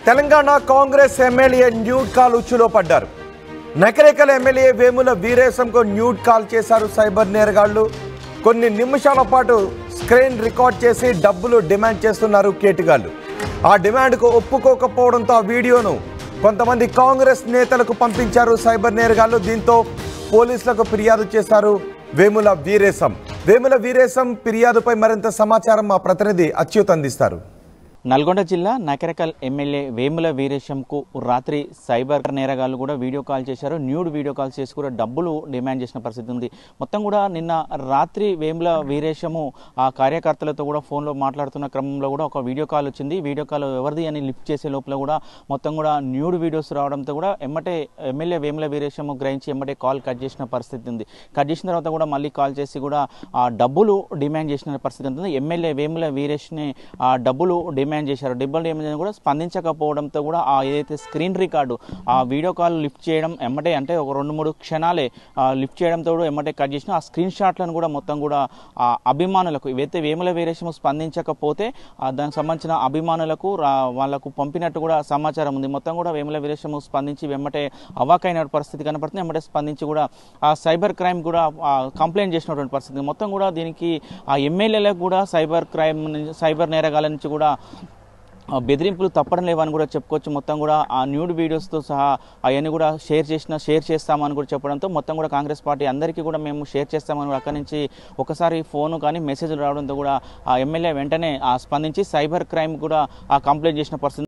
Telangana Congress MLA nude call ఉచ్చులో పడ్డారు. Nakrekal MLA Vemula వీరేశంకు న్యూడ్ కాల్ చేశారు సైబర్ నేరగాళ్లు. కొన్ని నిమిషాల పాటు స్క్రీన్ రికార్డ్ చేసి డబ్బులు డిమాండ్ చేస్తున్నారు కేటుగాళ్లు. ఆ డిమాండ్కు ఒప్పుకోకపోవడంతో ఆ వీడియోను కొంతమంది కాంగ్రెస్ నేతలకు పంపించారు సైబర్ నేరగాళ్లు. దీంతో పోలీసులకు ఫిర్యాదు చేశారు వేముల వీరేశం ఫిర్యాదుపై మరింత సమాచారం మా ప్రతినిధి అచ్యుత్ అందిస్తారు. నల్గొండ జిల్లా నకరేకల్ ఎమ్మెల్యే వేముల వీరేశంకు రాత్రి సైబర్ నేరగాళ్లు కూడా వీడియో కాల్ చేశారు. న్యూడ్ వీడియో కాల్ చేసి కూడా డబ్బులు డిమాండ్ చేసిన పరిస్థితి ఉంది. మొత్తం కూడా నిన్న రాత్రి వేముల వీరేశము ఆ కార్యకర్తలతో కూడా ఫోన్లో మాట్లాడుతున్న క్రమంలో కూడా ఒక వీడియో కాల్ వచ్చింది. వీడియో కాల్ ఎవరిది అని లిఫ్ట్ చేసే లోపల కూడా మొత్తం కూడా న్యూడ్ వీడియోస్ రావడంతో కూడా ఎమ్మటే ఎమ్మెల్యే వేముల వీరేశము గ్రహించి ఎమ్మటే కాల్ కట్ చేసిన పరిస్థితి ఉంది. కట్ చేసిన తర్వాత కూడా మళ్ళీ కాల్ చేసి కూడా ఆ డబ్బులు డిమాండ్ చేసిన పరిస్థితి ఉంటుంది. ఎమ్మెల్యే వేముల వీరేష్ని ఆ డబ్బులు డిమాండ్ చేశారు. డబ్బులు డిమాండ్ కూడా స్పందించకపోవడంతో కూడా ఆ ఏదైతే స్క్రీన్ రికార్డు ఆ వీడియో కాల్ లిఫ్ట్ చేయడం ఎమ్మటే అంటే ఒక 2-3 క్షణాలే లిఫ్ట్ చేయడంతో కూడా ఎమ్మటే కట్ చేసిన ఆ స్క్రీన్ షాట్లను కూడా మొత్తం కూడా ఆ అభిమానులకు ఏవైతే వేముల వీరేశము స్పందించకపోతే దానికి సంబంధించిన అభిమానులకు వాళ్లకు పంపినట్టు కూడా సమాచారం ఉంది. మొత్తం కూడా వేముల వీరేశము స్పందించి వెమ్మటే అవాకైన పరిస్థితి కనపడుతుంది. ఎమ్మటే స్పందించి కూడా ఆ సైబర్ క్రైమ్ కూడా కంప్లైంట్ చేసినటువంటి పరిస్థితి. మొత్తం కూడా దీనికి ఆ ఎమ్మెల్యేలకు కూడా సైబర్ నేరగాల నుంచి కూడా బెదిరింపులు తప్పడం లేవని కూడా చెప్పుకోవచ్చు. మొత్తం కూడా ఆ న్యూడ్ వీడియోస్తో సహా అవన్నీ కూడా షేర్ చేస్తామని కూడా చెప్పడంతో మొత్తం కూడా కాంగ్రెస్ పార్టీ అందరికీ కూడా మేము షేర్ చేస్తామని కూడా అక్కడి నుంచి ఒకసారి ఫోను కానీ మెసేజ్ రావడంతో కూడా ఆ ఎమ్మెల్యే వెంటనే స్పందించి సైబర్ క్రైమ్ కూడా కంప్లైంట్ చేసిన పరిస్థితి.